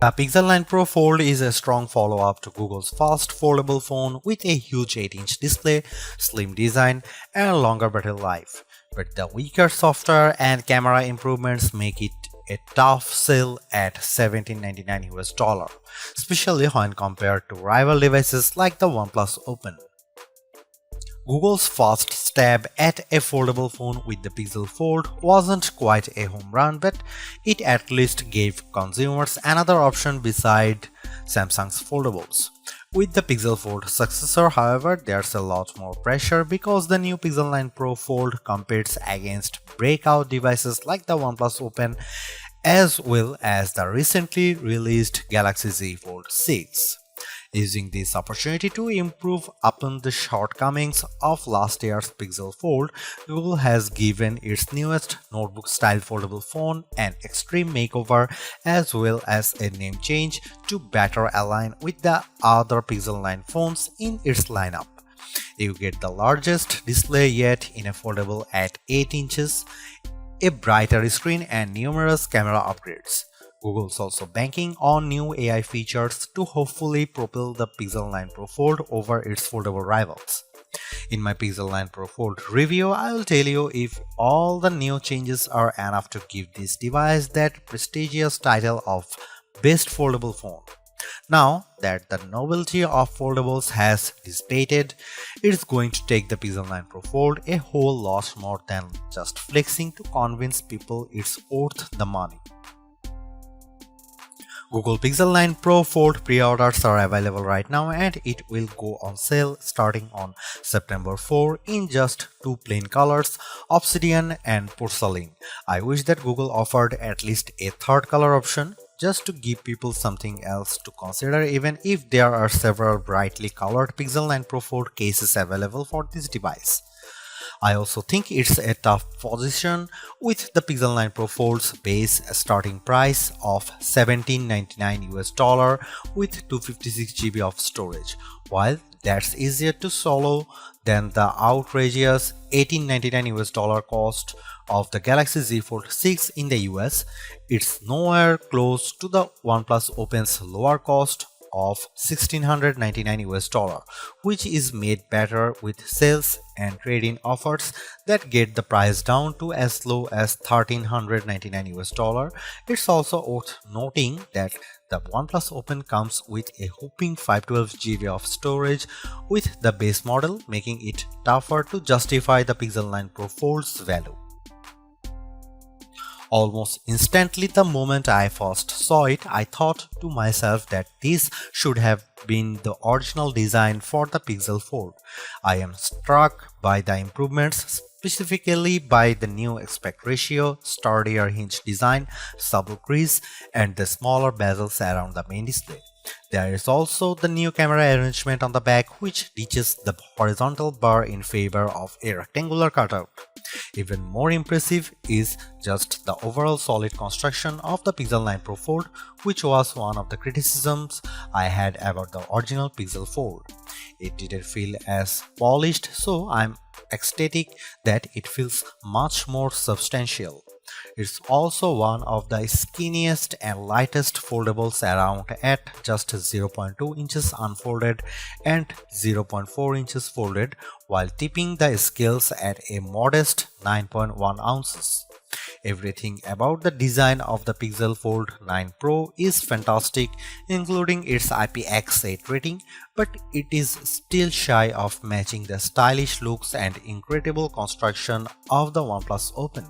The Pixel 9 Pro Fold is a strong follow-up to Google's fast foldable phone with a huge 8-inch display, slim design, and longer battery life. But the weaker software and camera improvements make it a tough sell at $1799 US, especially when compared to rival devices like the OnePlus Open. Google's first stab at a foldable phone with the Pixel Fold wasn't quite a home run, but it at least gave consumers another option beside Samsung's foldables. With the Pixel Fold successor, however, there's a lot more pressure because the new Pixel 9 Pro Fold competes against breakout devices like the OnePlus Open as well as the recently released Galaxy Z Fold 6. Using this opportunity to improve upon the shortcomings of last year's Pixel Fold, Google has given its newest notebook-style foldable phone an extreme makeover as well as a name change to better align with the other Pixel 9 phones in its lineup. You get the largest display yet in a foldable at 8 inches, a brighter screen, and numerous camera upgrades. Google's also banking on new AI features to hopefully propel the Pixel 9 Pro Fold over its foldable rivals. In my Pixel 9 Pro Fold review, I will tell you if all the new changes are enough to give this device that prestigious title of Best Foldable Phone. Now that the novelty of foldables has dissipated, it's going to take the Pixel 9 Pro Fold a whole lot more than just flexing to convince people it's worth the money. Google Pixel 9 Pro Fold pre-orders are available right now and it will go on sale starting on September 4 in just two plain colors, Obsidian and Porcelain. I wish that Google offered at least a third color option just to give people something else to consider, even if there are several brightly colored Pixel 9 Pro Fold cases available for this device. I also think it's a tough position with the Pixel 9 Pro Fold's base starting price of $1799 US with 256 GB of storage. While that's easier to swallow than the outrageous $1899 US cost of the Galaxy Z Fold 6 in the US, it's nowhere close to the OnePlus Open's lower cost of $1699 US, which is made better with sales and trade-in offers that get the price down to as low as $1399 US. It's also worth noting that the OnePlus Open comes with a whopping 512 GB of storage with the base model, making it tougher to justify the Pixel 9 Pro Fold's value. Almost instantly the moment I first saw it, I thought to myself that this should have been the original design for the Pixel Fold. I am struck by the improvements, specifically by the new aspect ratio, sturdier hinge design, subtle crease, and the smaller bezels around the main display. There is also the new camera arrangement on the back, which ditches the horizontal bar in favor of a rectangular cutout. Even more impressive is just the overall solid construction of the Pixel 9 Pro Fold, which was one of the criticisms I had about the original Pixel Fold. It didn't feel as polished, so I'm ecstatic that it feels much more substantial. It's also one of the skinniest and lightest foldables around at just 0.2 inches unfolded and 0.4 inches folded, while tipping the scales at a modest 9.1 ounces. Everything about the design of the Pixel Fold 9 Pro is fantastic, including its IPX8 rating, but it is still shy of matching the stylish looks and incredible construction of the OnePlus Open.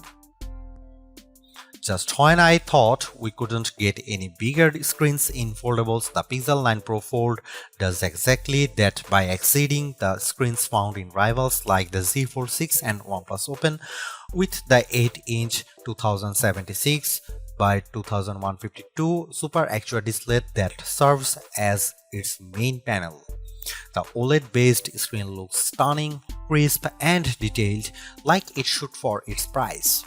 Just when I thought we couldn't get any bigger screens in foldables, the Pixel 9 Pro Fold does exactly that by exceeding the screens found in rivals like the Z Fold 6 and OnePlus Open with the 8-inch 2076 by 2152 Super Actua display that serves as its main panel. The OLED-based screen looks stunning, crisp, and detailed like it should for its price.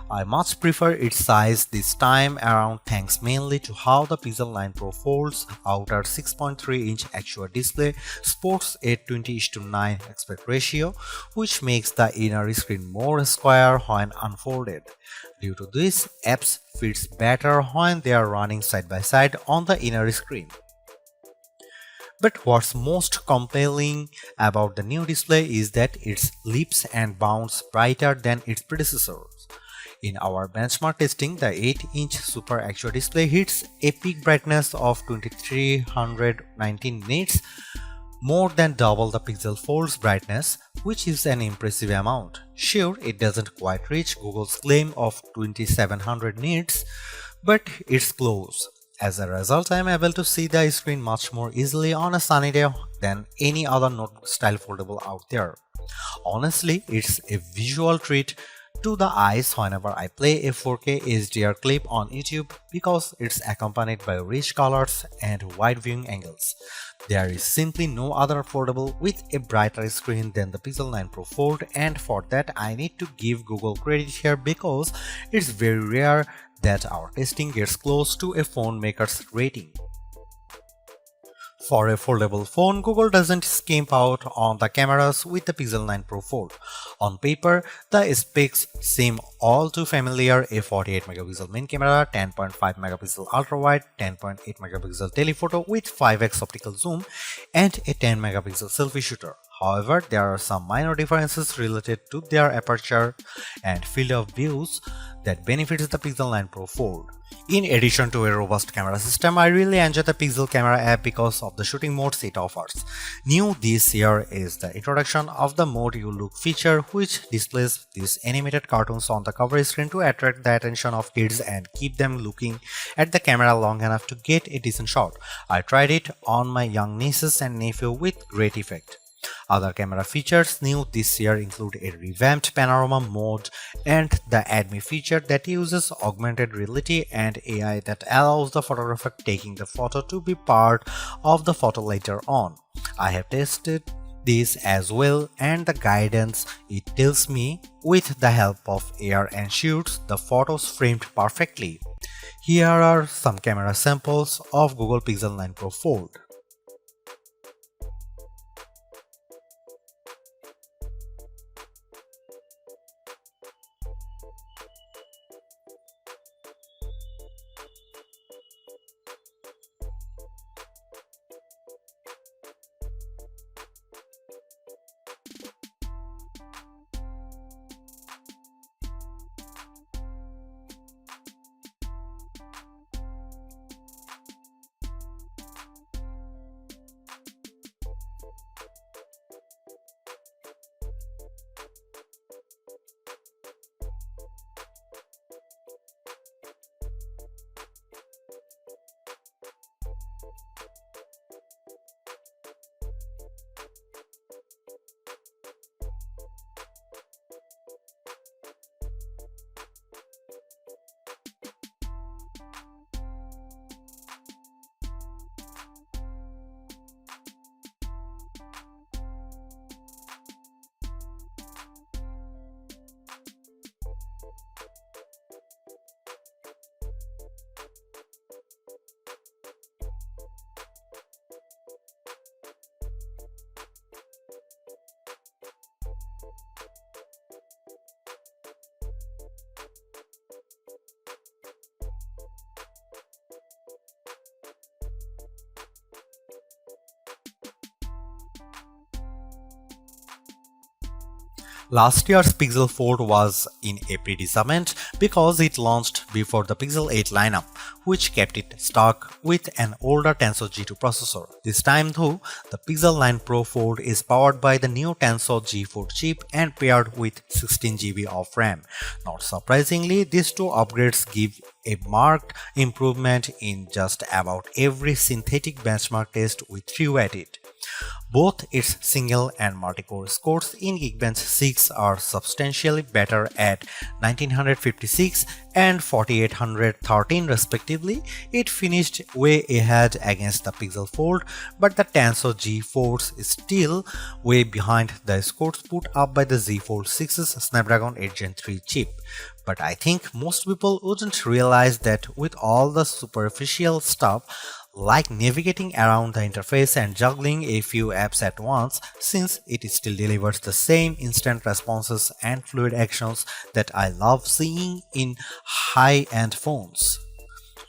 I much prefer its size this time around thanks mainly to how the Pixel 9 Pro Fold's outer 6.3-inch actual display sports a 20:9 aspect ratio, which makes the inner screen more square when unfolded. Due to this, apps fits better when they are running side by side on the inner screen. But what's most compelling about the new display is that it leaps and bounds brighter than its predecessors. In our benchmark testing, the 8-inch Super Actual display hits a peak brightness of 2319 nits, more than double the Pixel Fold's brightness, which is an impressive amount. Sure, it doesn't quite reach Google's claim of 2700 nits, but it's close. As a result, I am able to see the screen much more easily on a sunny day than any other notebook-style foldable out there. Honestly, it's a visual treat to the eyes whenever I play a 4K HDR clip on YouTube because it's accompanied by rich colors and wide viewing angles. There is simply no other foldable with a brighter screen than the Pixel 9 Pro Fold, and for that I need to give Google credit here because it's very rare that our testing gets close to a phone maker's rating. For a foldable phone, Google doesn't skimp out on the cameras with the Pixel 9 Pro Fold. On paper, the specs seem all too familiar: a 48MP main camera, 10.5MP ultra-wide, 10.8MP telephoto with 5x optical zoom, and a 10MP selfie shooter. However, there are some minor differences related to their aperture and field of views that benefits the Pixel 9 Pro Fold. In addition to a robust camera system, I really enjoy the Pixel Camera app because of the shooting modes it offers. New this year is the introduction of the Mode You Look feature, which displays these animated cartoons on the cover screen to attract the attention of kids and keep them looking at the camera long enough to get a decent shot. I tried it on my young nieces and nephew with great effect. Other camera features new this year include a revamped panorama mode and the Add Me feature that uses augmented reality and AI that allows the photographer taking the photo to be part of the photo later on. I have tested this as well, and the guidance it tells me with the help of AR ensures the photos framed perfectly. Here are some camera samples of Google Pixel 9 Pro Fold. Last year's Pixel Fold was in a predicament because it launched before the Pixel 8 lineup, which kept it stuck with an older Tensor G2 processor. This time though, the Pixel 9 Pro Fold is powered by the new Tensor G4 chip and paired with 16GB of RAM. Not surprisingly, these two upgrades give a marked improvement in just about every synthetic benchmark test we threw at it. Both its single and multi-core scores in Geekbench 6 are substantially better at 1956 and 4813 respectively. It finished way ahead against the Pixel Fold, but the Tensor G4 is still way behind the scores put up by the Z Fold 6's Snapdragon 8 Gen 3 chip. But I think most people wouldn't realize that with all the superficial stuff like navigating around the interface and juggling a few apps at once, since it still delivers the same instant responses and fluid actions that I love seeing in high-end phones.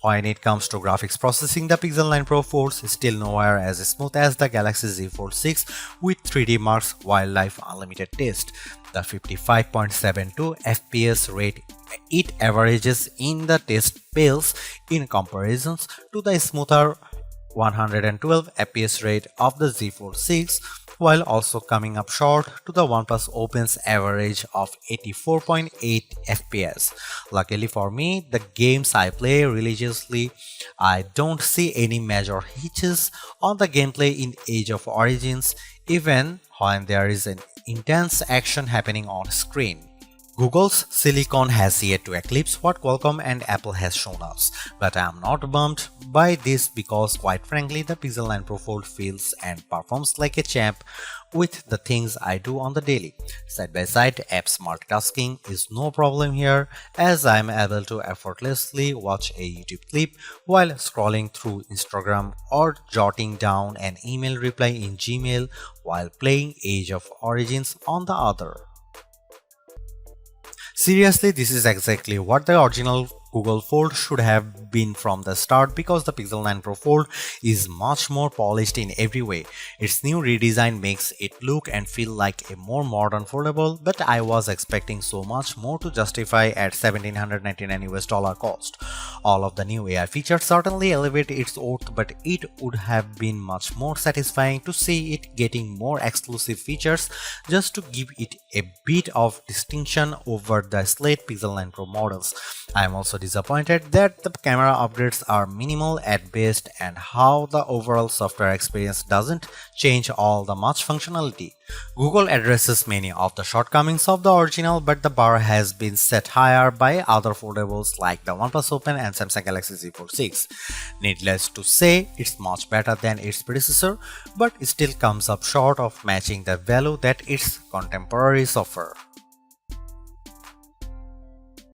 When it comes to graphics processing, the Pixel 9 Pro Force is still nowhere as smooth as the Galaxy Z Fold 6 with 3D Marks Wildlife Unlimited test. The 55.72 FPS rate it averages in the test pales in comparisons to the smoother 112 FPS rate of the Z Fold 6, while also coming up short to the OnePlus Open's average of 84.8 FPS. Luckily for me, the games I play religiously, I don't see any major hitches on the gameplay in Age of Origins, even when there is an intense action happening on screen. Google's silicon has yet to eclipse what Qualcomm and Apple has shown us, but I am not bummed by this because quite frankly the Pixel 9 Pro Fold feels and performs like a champ with the things I do on the daily. Side by side apps multitasking is no problem here as I am able to effortlessly watch a YouTube clip while scrolling through Instagram or jotting down an email reply in Gmail while playing Age of Origins on the other. Seriously, this is exactly what the original Google Fold should have been from the start because the Pixel 9 Pro Fold is much more polished in every way. Its new redesign makes it look and feel like a more modern foldable, but I was expecting so much more to justify at $1,799 cost. All of the new AI features certainly elevate its worth, but it would have been much more satisfying to see it getting more exclusive features just to give it a bit of distinction over the slate Pixel 9 Pro models. I am also disappointed that the camera upgrades are minimal at best and how the overall software experience doesn't change all the much functionality. Google addresses many of the shortcomings of the original, but the bar has been set higher by other foldables like the OnePlus Open and Samsung Galaxy Z Fold 6. Needless to say, it's much better than its predecessor, but it still comes up short of matching the value that its contemporaries offer.